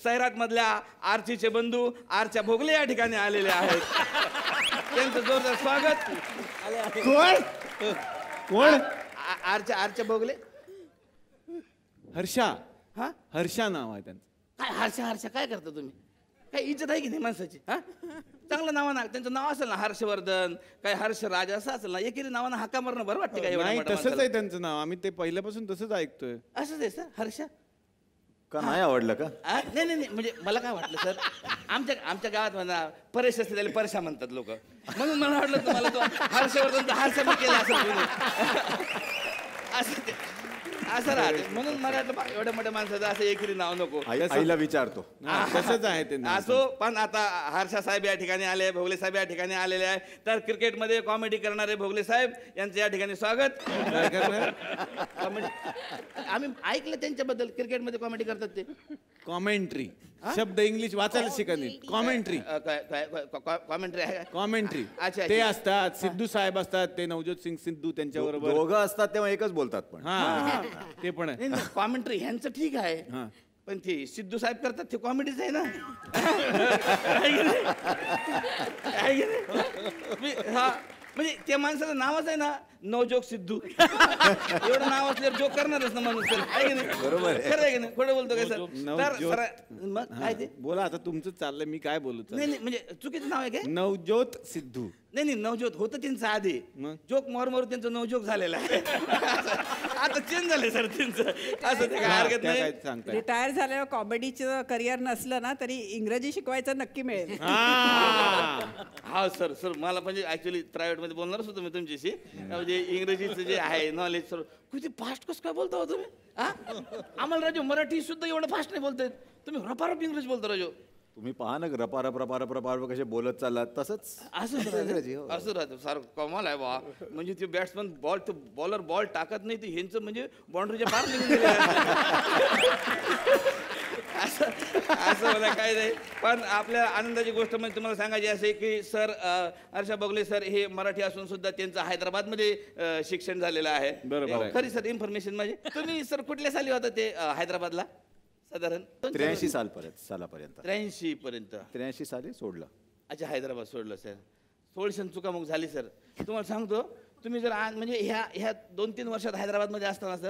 सैराट मधल्या आर्चीचे बंधू आरच्या भोगले या ठिकाणी आलेले आहेत. त्यांचं जोरदार स्वागत. कोण कोण? आरच्या भोगले. हर्षा. हा, हर्षा नाव आहे त्यांचं. काय हर्षा काय करता तुम्ही? काय इज्जत आहे की नाही माणसाची? हा, चांगलं नाव ना, त्यांचं नाव असेल ना हर्षवर्धन, काय हर्षराज असं असेल ना, एकेरी नावानं हाका मारणं बरं वाटतं काय? नाही तसंच आहे त्यांचं नाव, आम्ही ते पहिल्यापासून तसंच ऐकतोय. असंच आहे सर हर्षा. का नाही आवडलं का? नाही नाही नाही, म्हणजे मला काय वाटलं सर, आमच्या गावात म्हणा परेश असते त्याला परशा म्हणतात लोक, म्हणून मला वाटलं तुम्हाला तो हर्षवर्धन हर्ष केला असं राहते, म्हणून मला वाटलं एवढ्या मोठ्या माणसाचं असं एकेरी नाव नको. आईला विचारतो. तसंच आहे ते नाव. असो, पण आता हर्षा साहेब या ठिकाणी आले, भोगले साहेब या ठिकाणी आलेले आहे, तर क्रिकेटमध्ये कॉमेडी करणारे भोगले साहेब यांचं या ठिकाणी स्वागत. कॉमेडी आम्ही ऐकलं त्यांच्याबद्दल, क्रिकेटमध्ये कॉमेडी करतात ते. कॉमेंट्री शब्द इंग्लिश वाचायला शिकत. कॉमेंट्री कॉमेंट्री आहे. कॉमेंट्री अच्छा, ते असतात. सिद्धू साहेब असतात, ते नवज्योत सिंग सिद्धू त्यांच्याबरोबर दोघं असतात तेव्हा एकच बोलतात. पण हा ते पण आहे. कॉमेंट्री ह्यांचं ठीक आहे, पण ते सिद्धू साहेब करतात ते कॉमेडीच आहे ना. हा, म्हणजे त्या माणसाचं नावच आहे ना नो जोक सिद्धू. एवढं नाव असल्यावर जोक करणारच ना माणूस, आहे की नाही? बरोबर खरं आहे की नाही? खोटं बोलतो काय सर? तर मग काय ते? बोला आता, तुमचं चाललंय, मी काय बोलू? नाही नाही, म्हणजे चुकीचं नाव आहे काय? नवज्योत सिद्धू. नाही नाही, नवज्योत होतं त्यांचं आधी, जोक मोर त्यांचं नवजोक झालेलं आहे. आता चेंज झालंय सर त्यांचं, असं ते काय हरकत नाही. रिटायर झाल्यावर कॉमेडीचं करिअर नसलं ना तरी इंग्रजी शिकवायचं नक्की मिळेल. हा सर, मला म्हणजे ऍक्च्युली प्रायव्हेटमध्ये बोलणारच होतो मी तुमच्याशी, म्हणजे इंग्रजीचं जे आहे नॉलेज सर, किती फास्ट कसं काय बोलता हो तुम्ही? हा, आम्हाला राजू मराठी सुद्धा एवढं फास्ट नाही बोलतायत, तुम्ही रपारप इंग्रजी बोलता राजू. तुम्ही पहा ना, रपारप कसे बोलत चाललात तसच असं राहतं सर. कमाल आहे बा, म्हणजे ते बॅट्समन बॉलर बॉल टाकत नाही, ते ह्यांचं म्हणजे बाउंड्रीच्या बाहेर निघून गेले. असं मला काय नाही, पण आपल्या आनंदाची गोष्ट म्हणजे तुम्हाला सांगायची असे की सर हर्षा भोगले सर हे मराठी असून सुद्धा त्यांचं हैदराबादमध्ये शिक्षण झालेलं आहे. बरोबर. खरी सर इन्फॉर्मेशन माझी. तुम्ही सर कुठल्या साली होता ते हैदराबादला? साधारण 83 सालापर्यंत. 83 पर्यंत. 83 साली सोडलं. अच्छा, हैदराबाद सोडलं सर. थोडीशी चुकामुक झाली सर. तुम्हाला सांगतो, तुम्ही जर म्हणजे ह्या 2-3 वर्षात हैदराबादमध्ये असताना सर,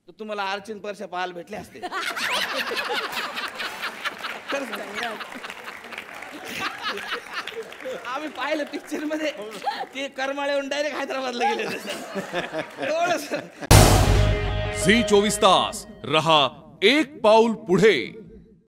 तर तुम्हाला अर्चिन परशा पाहायला भेटले असते. आम्ही पाहिलं पिक्चर मध्ये, ते करमाळ्याहून डायरेक्ट हैदराबादला गेले. झी 24 तास रहा एक पाऊल पुढे.